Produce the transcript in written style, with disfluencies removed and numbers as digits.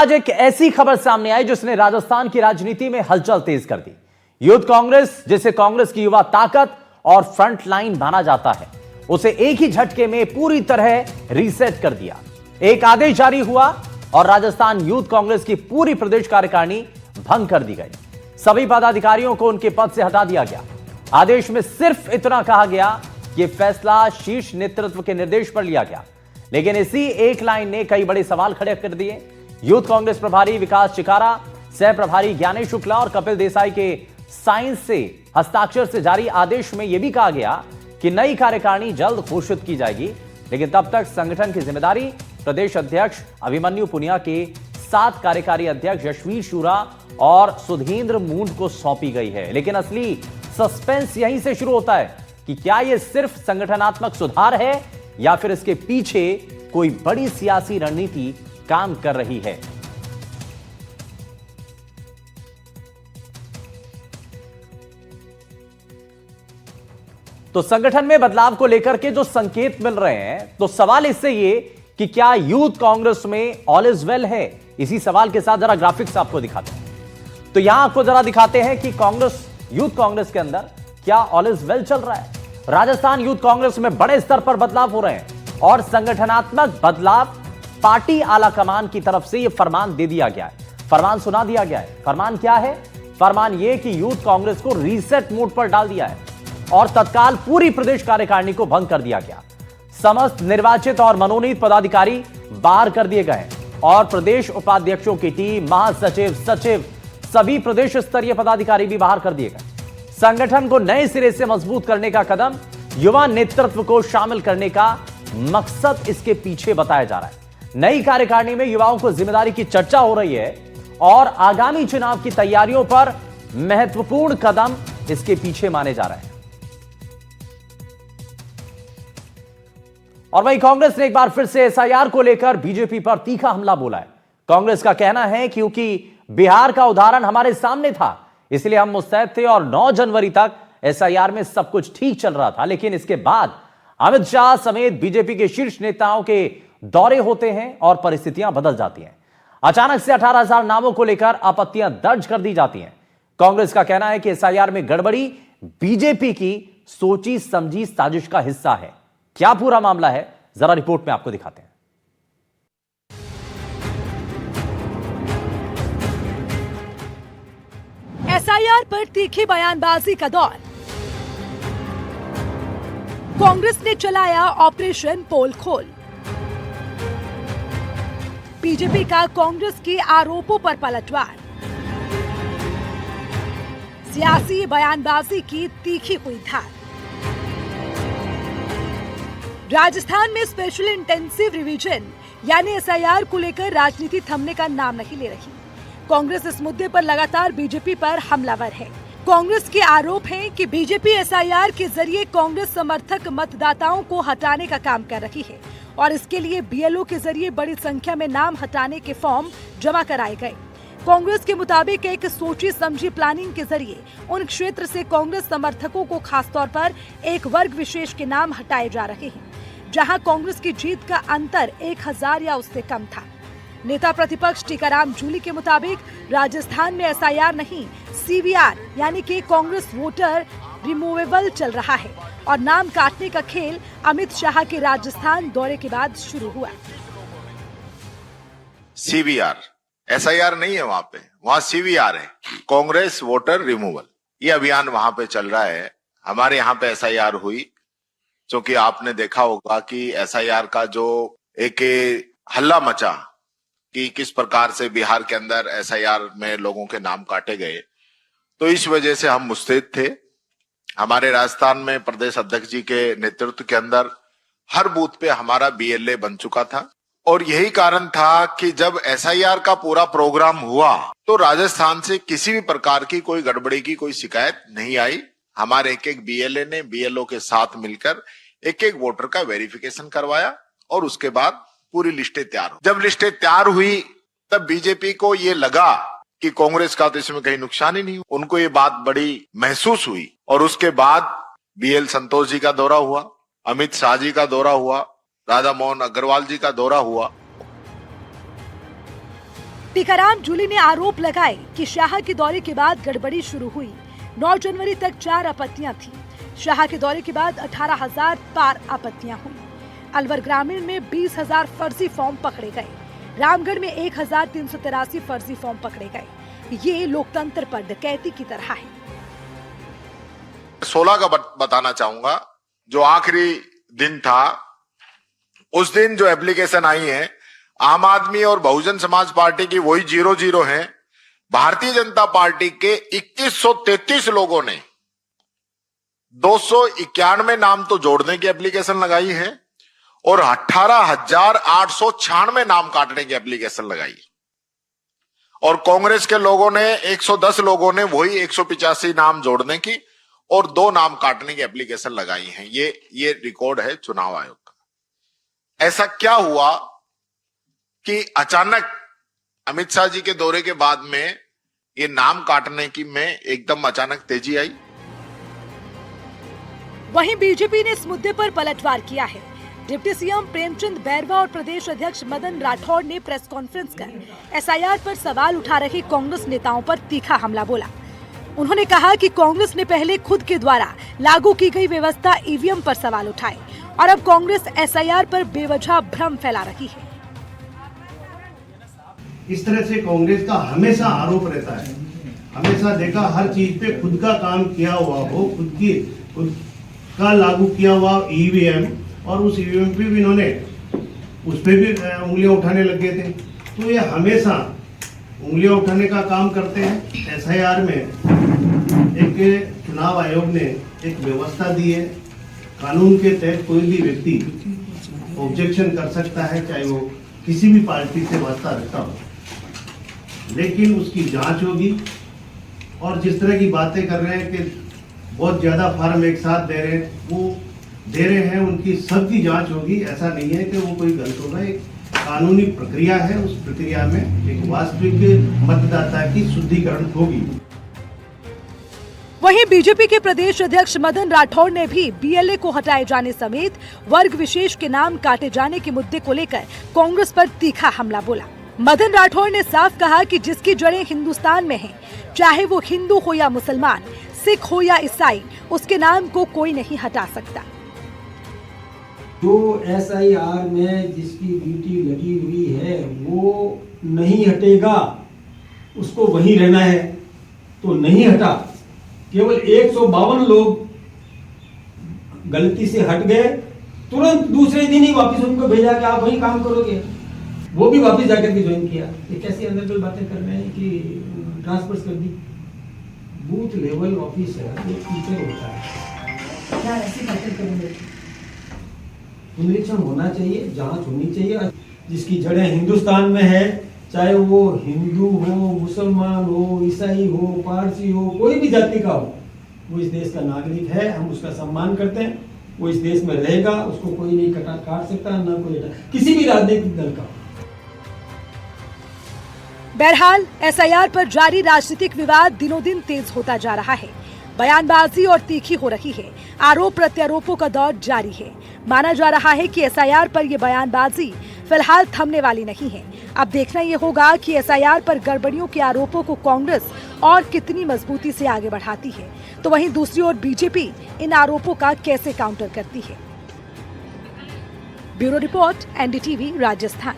आज एक ऐसी खबर सामने आई जिसने राजस्थान की राजनीति में हलचल तेज कर दी। यूथ कांग्रेस, जिसे कांग्रेस की युवा ताकत और फ्रंट लाइन माना जाता है, उसे एक ही झटके में पूरी तरह रीसेट कर दिया। एक आदेश जारी हुआ और राजस्थान यूथ कांग्रेस की पूरी प्रदेश कार्यकारिणी भंग कर दी गई। सभी पदाधिकारियों को उनके पद से हटा दिया गया। आदेश में सिर्फ इतना कहा गया कि फैसला शीर्ष नेतृत्व के निर्देश पर लिया गया, लेकिन इसी एक लाइन ने कई बड़े सवाल खड़े कर दिए। यूथ कांग्रेस प्रभारी विकास चिकारा, सह प्रभारी ज्ञानेश शुक्ला और कपिल देसाई के साइन से हस्ताक्षर से जारी आदेश में यह भी कहा गया कि नई कार्यकारिणी जल्द घोषित की जाएगी, लेकिन तब तक संगठन की जिम्मेदारी प्रदेश अध्यक्ष अभिमन्यु पुनिया के 7 कार्यकारी अध्यक्ष यशवीर शुरा और सुधींद्र मूंड को सौंपी गई है। लेकिन असली सस्पेंस यहीं से शुरू होता है कि क्या यह सिर्फ संगठनात्मक सुधार है या फिर इसके पीछे कोई बड़ी सियासी रणनीति काम कर रही है। तो संगठन में बदलाव को लेकर के जो संकेत मिल रहे हैं, तो सवाल इससे ये कि क्या यूथ कांग्रेस में ऑल इज वेल है। इसी सवाल के साथ जरा ग्राफिक्स आपको दिखाते हैं। तो यहां आपको जरा दिखाते हैं कि कांग्रेस, यूथ कांग्रेस के अंदर क्या ऑल इज वेल चल रहा है। राजस्थान यूथ कांग्रेस में बड़े स्तर पर बदलाव हो रहे हैं और संगठनात्मक बदलाव पार्टी आला कमान की तरफ से यह फरमान दे दिया गया है, फरमान सुना दिया गया है। फरमान क्या है? फरमान यह कि यूथ कांग्रेस को रीसेट मोड पर डाल दिया है और तत्काल पूरी प्रदेश कार्यकारिणी को भंग कर दिया गया। समस्त निर्वाचित और मनोनीत पदाधिकारी बाहर कर दिए गए और प्रदेश उपाध्यक्षों की टीम, महासचिव, सचिव, सभी प्रदेश स्तरीय पदाधिकारी भी बाहर कर दिए गए। संगठन को नए सिरे से मजबूत करने का कदम, युवा नेतृत्व को शामिल करने का मकसद इसके पीछे बताया जा रहा है। नई कार्यकारिणी में युवाओं को जिम्मेदारी की चर्चा हो रही है और आगामी चुनाव की तैयारियों पर महत्वपूर्ण कदम इसके पीछे माने जा रहे हैं। और वहीं कांग्रेस ने एक बार फिर से एसआईआर को लेकर बीजेपी पर तीखा हमला बोला है। कांग्रेस का कहना है क्योंकि बिहार का उदाहरण हमारे सामने था, इसलिए हम मुस्तैद थे और 9 जनवरी तक एसआईआर में सब कुछ ठीक चल रहा था। लेकिन इसके बाद अमित शाह समेत बीजेपी के शीर्ष नेताओं के दौरे होते हैं और परिस्थितियां बदल जाती हैं। अचानक से 18,000 नामों को लेकर आपत्तियां दर्ज कर दी जाती हैं। कांग्रेस का कहना है कि एसआईआर में गड़बड़ी बीजेपी की सोची समझी साजिश का हिस्सा है। क्या पूरा मामला है, जरा रिपोर्ट में आपको दिखाते हैं। एसआईआर पर तीखी बयानबाजी का दौर। कांग्रेस ने चलाया ऑपरेशन पोल खोल। बीजेपी का कांग्रेस के आरोपों पर पलटवार। सियासी बयानबाजी की तीखी हुई धार। राजस्थान में स्पेशल इंटेंसिव रिवीजन यानी एसआईआर को लेकर राजनीति थमने का नाम नहीं ले रही। कांग्रेस इस मुद्दे पर लगातार बीजेपी पर हमलावर है। कांग्रेस के आरोप हैं कि बीजेपी एसआईआर के जरिए कांग्रेस समर्थक मतदाताओं को हटाने का काम कर रही है और इसके लिए बीएलओ के जरिए बड़ी संख्या में नाम हटाने के फॉर्म जमा कराए गए। कांग्रेस के मुताबिक एक सोची समझी प्लानिंग के जरिए उन क्षेत्र से कांग्रेस समर्थकों को खासतौर पर एक वर्ग विशेष के नाम हटाए जा रहे हैं जहां कांग्रेस की जीत का अंतर 1000 या उससे कम था। नेता प्रतिपक्ष टीकाराम जूली के मुताबिक राजस्थान में एसआईआर नहीं, सीवीआर यानी कि कांग्रेस वोटर रिमूवेबल चल रहा है और नाम काटने का खेल अमित शाह के राजस्थान दौरे के बाद शुरू हुआ। सीवीआर, एसआईआर नहीं है वहां पे, वहां सीवीआर है, कांग्रेस वोटर रिमूवल। ये अभियान वहां पे चल रहा है। हमारे यहाँ पे एसआईआर हुई, क्योंकि आपने देखा होगा कि एसआईआर का जो एक हल्ला मचा कि किस प्रकार से बिहार के अंदर एसआईआर में लोगों के नाम काटे गए, तो इस वजह से हम मुस्तैद थे। हमारे राजस्थान में प्रदेश अध्यक्ष जी के नेतृत्व के अंदर हर बूथ पे हमारा बीएलए बन चुका था और यही कारण था कि जब एसआईआर का पूरा प्रोग्राम हुआ तो राजस्थान से किसी भी प्रकार की कोई गड़बड़ी की कोई शिकायत नहीं आई। हमारे एक बीएलए ने बीएलओ के साथ मिलकर एक वोटर का वेरिफिकेशन करवाया और उसके बाद पूरी लिस्टें तैयार। जब लिस्टें तैयार हुई तब बीजेपी को ये लगा कि कांग्रेस का तो इसमें कहीं नुकसान ही नहीं हुआ। उनको ये बात बड़ी महसूस हुई और उसके बाद बीएल संतोष जी का दौरा हुआ, अमित शाह जी का दौरा हुआ, राधा मोहन अग्रवाल जी का दौरा हुआ। टीकाराम जूली ने आरोप लगाए कि शाह के दौरे के बाद गड़बड़ी शुरू हुई। 9 जनवरी तक 4 आपत्तियां थी। शाह के दौरे के बाद 18,000 पार आपत्तियां हुई। अलवर ग्रामीण में 20,000 फर्जी फॉर्म पकड़े गए। रामगढ़ में 1,383 फर्जी फॉर्म पकड़े गए। ये लोकतंत्र पर डकैती की तरह है। 16 का बताना चाहूंगा, जो आखिरी दिन था, उस दिन जो एप्लीकेशन आई है, आम आदमी और बहुजन समाज पार्टी की वही 0-0 है। भारतीय जनता पार्टी के 2133 लोगों ने 291 नाम तो जोड़ने की एप्लीकेशन लगाई है और 18,896 नाम काटने की एप्लीकेशन लगाई। और कांग्रेस के लोगों ने 110 लोगों ने वही 185 नाम जोड़ने की और 2 नाम काटने की एप्लीकेशन लगाई है। ये रिकॉर्ड है चुनाव आयोग का। ऐसा क्या हुआ कि अचानक अमित शाह जी के दौरे के बाद में ये नाम काटने की में एकदम अचानक तेजी आई। वहीं बीजेपी ने इस मुद्दे पर पलटवार किया है। डिप्टी सीएम प्रेमचंद बैरवा और प्रदेश अध्यक्ष मदन राठौड़ ने प्रेस कॉन्फ्रेंस कर एसआईआर पर सवाल उठा रहे कांग्रेस नेताओं पर तीखा हमला बोला। उन्होंने कहा कि कांग्रेस ने पहले खुद के द्वारा लागू की गई व्यवस्था ईवीएम पर सवाल उठाए और अब कांग्रेस एसआईआर पर बेवजह भ्रम फैला रही है। इस तरह से कांग्रेस का हमेशा आरोप रहता है, हमेशा देखा हर चीज पे खुद का काम किया हुआ हो, खुद का लागू किया हुआ ईवीएम, और उस ईवीएम पे भी इन्होंने उस पे भी उंगलियां उठाने लग गए थे। तो ये हमेशा उंगलियां उठाने का काम करते हैं। एसआईआर में एक चुनाव आयोग ने एक व्यवस्था दी है, कानून के तहत कोई भी व्यक्ति ऑब्जेक्शन कर सकता है, चाहे वो किसी भी पार्टी से वास्ता रखता हो, लेकिन उसकी जांच होगी। और जिस तरह की बातें कर रहे हैं कि बहुत ज्यादा फार्म एक साथ दे रहे हैं, उनकी सबकी जांच होगी। ऐसा नहीं है कि वो कोई गलत होगा, एक कानूनी प्रक्रिया है, उस प्रक्रिया में एक वास्तविक मतदाता की शुद्धिकरण होगी। वहीं बीजेपी के प्रदेश अध्यक्ष मदन राठौड़ ने भी बीएलए को हटाए जाने समेत वर्ग विशेष के नाम काटे जाने के मुद्दे को लेकर कांग्रेस पर तीखा हमला बोला। मदन राठौड़ ने साफ कहा कि जिसकी जड़ें हिंदुस्तान में हैं, चाहे वो हिंदू हो या मुसलमान, सिख हो या ईसाई, उसके नाम को कोई नहीं हटा सकता। जो एसआईआर में जिसकी ड्यूटी लगी हुई है वो नहीं हटेगा, उसको वहीं रहना है तो नहीं हटा। केवल 152 लोग गलती से हट गए, तुरंत दूसरे दिन ही वापस उनको भेजा कि आप वहीं काम करोगे, वो भी वापस जाकर के ज्वाइन किया। ये कैसी अंदर बातें कर रहे हैं कि ट्रांसफर कर दी। बूथ लेवल ऑफिसर एक टीचर होता है, क्या ऐसी बातें करेंगे? निरीक्षण होना चाहिए, जांच होनी चाहिए। जिसकी जड़ें हिंदुस्तान में है, चाहे वो हिंदू हो, मुसलमान हो, ईसाई हो, पारसी हो, कोई भी जाति का हो, वो इस देश का नागरिक है, हम उसका सम्मान करते हैं। वो इस देश में रहेगा, उसको कोई नहीं काट सकता, ना कोई किसी भी राजनीतिक दल का। बहरहाल एसआईआर पर जारी राजनीतिक विवाद दिनों दिन तेज होता जा रहा है। बयानबाजी और तीखी हो रही है। आरोप प्रत्यारोपों का दौर जारी है। माना जा रहा है कि एसआईआर पर यह बयानबाजी फिलहाल थमने वाली नहीं है। अब देखना यह होगा कि एसआईआर पर गड़बड़ियों के आरोपों को कांग्रेस और कितनी मजबूती से आगे बढ़ाती है, तो वहीं दूसरी ओर बीजेपी इन आरोपों का कैसे काउंटर करती है। Bureau report, NDTV, Rajasthan.